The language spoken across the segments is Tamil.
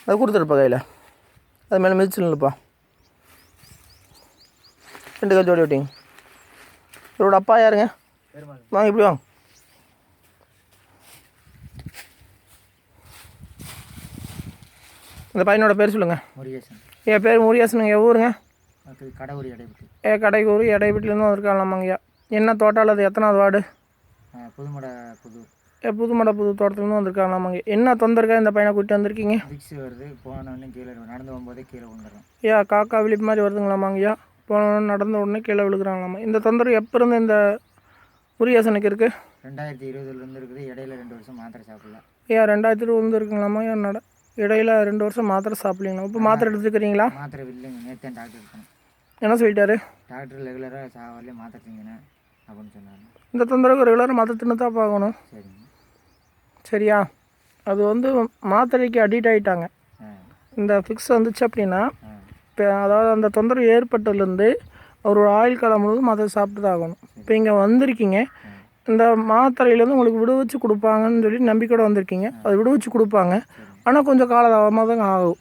அதை கொடுத்துருப்பா கையில், அது மேலே மிதிச்சுப்பா. 2 கை ஜோடி விட்டிங்க. இவரோட அப்பா யாருங்க? வாங்க இப்படி வாங்க. இந்த பையனோட பேர் சொல்லுங்கள். முருகேசன். என் பேர் முருகேசனுங்க. ஊருங்க? கடையூர் எடைப்பட்டி. கடையூர் எடைப்பட்டிலேருந்து வந்திருக்காங்களாமாங்கய்யா. என்ன தோட்டம் அல்லது எத்தனாவது வார்டு? புதுமடை புது தோட்டத்துலேருந்து வந்திருக்காங்களாமாங்க. என்ன தொந்தருக்கா இந்த பையனை கூப்பிட்டு வந்திருக்கீங்க? ஃபிக்ஸ் வருது, போனோடனே கீழே நடந்து போகும்போதே கீழே விழுந்துடும். ஐயா காக்கா விழிப்பு மாதிரி வருதுங்களாமாங்கய்யா. போனோடனே நடந்த உடனே கீழே விழுகிறாங்களாமா. இந்த தொந்தரவு எப்போ இருந்து இந்த முருகேசனுக்கு இருக்குது? 2020 இருக்குது. இடையில 2 வருஷம் மாத்திரை சாப்பிடல. ஐயா 2020 இருக்குங்களாமா. என்னோட இடையில 2 வருஷம் மாத்திரை சாப்பிட்லீங்களா? இப்போ மாத்திரை எடுத்துக்கிறீங்களா? மாத்திரை இல்லைங்க. நேற்று டாக்டர் இருக்கணும். என்ன சொல்லிட்டாரு டாக்டர்? ரெகுலராக சாவலே மாத்திரை திங்கினேன் அப்படின்னு சொன்னாங்க. இந்த தொந்தரவுக்கு ரெகுலராக மாத்திரை தின்னு தான் பார்க்கணும். சரிங்க. சரியா? அது மாத்திரைக்கு அடிக்ட் ஆகிட்டாங்க. இந்த ஃபிக்ஸ் வந்துச்சு அப்படின்னா இப்போ அதாவது அந்த தொந்தரவு ஏற்பட்டதுலேருந்து அவரோட ஆயுள் காலம் முழுவதும் மாத்திரை சாப்பிட்டு தான் ஆகணும். இப்போ இங்கே வந்திருக்கீங்க, இந்த மாத்திரையிலேருந்து உங்களுக்கு விடுவிச்சு கொடுப்பாங்கன்னு சொல்லி நம்பிக்கையோடு வந்திருக்கீங்க. அது விடுவிச்சு கொடுப்பாங்க, ஆனால் கொஞ்சம் காலதாமமாக தான் ஆகும்.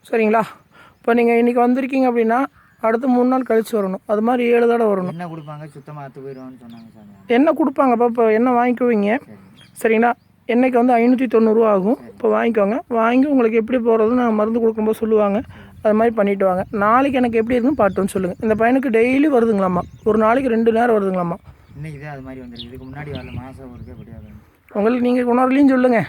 சரிங்களா? இப்போ நீங்கள் இன்றைக்கி வந்திருக்கீங்க அப்படின்னா அடுத்து 3 நாள் கழித்து வரணும். அது மாதிரி 7 தடவை வரணும். என்ன கொடுப்பாங்க? சுத்தமாக அத்து போயிடுவான்னு சொன்னாங்க சாமி. என்ன கொடுப்பாங்கப்பா? இப்போ என்ன வாங்கிக்குவீங்க? சரிங்களா? எண்ணெய்க்கு 590 ரூபா ஆகும். இப்போ வாங்கிக்கோங்க. வாங்கி உங்களுக்கு எப்படி போகிறதுன்னு நான் மருந்து கொடுக்கும்போது சொல்லுவாங்க. அது மாதிரி பண்ணிவிட்டு வாங்க. நாளைக்கு எனக்கு எப்படி இருக்குன்னு பார்த்துன்னு சொல்லுங்கள். இந்த பையனுக்கு டெய்லி வருதுங்களாம்மா. ஒரு நாளைக்கு 2 நேரம் வருதுங்களாம்மா. இன்றைக்கி தான் அது மாதிரி வந்துருக்கு. இதுக்கு முன்னாடி வரல. மாதம் ஒருக்கே முடியாது. உங்களுக்கு நீங்கள் உணர்லையும் சொல்லுங்கள்.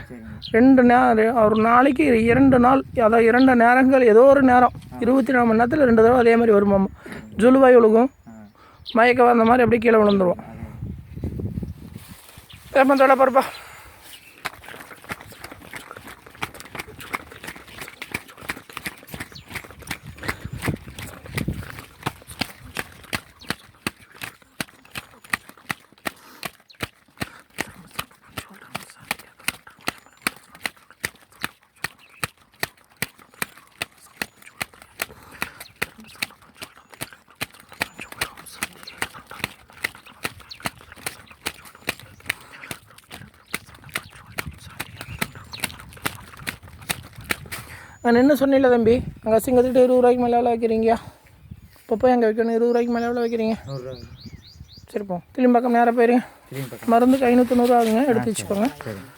2 நேரம், ஒரு நாளைக்கு 2 நாள், அதாவது 2 நேரங்கள், ஏதோ ஒரு நேரம் 24 மணி நேரத்தில் 2 தடவை அதே மாதிரி வருமாம்மா. ஜுலுவாய் விழுகும், மயக்க வந்த மாதிரி அப்படியே கீழே விழுந்துருவோம். ஏப்பந்தோட பருப்பா. நான் என்ன சொன்னேன்ல தம்பி, அங்கே சிங்கத்திட்ட 20 ரூபாய்க்கு மேலே எவ்வளோ வைக்கிறீங்க? இப்போ போய் அங்கே வைக்கணும். 20 ரூபாய்க்கு மேலே எவ்வளோ வைக்கிறீங்க? 100 ரூபா. சரிப்போம். திரும்பி பக்கம் நேராக போயிருங்க. மருந்துக்கு 590 ஆகுங்க, எடுத்து வச்சுக்கோங்க.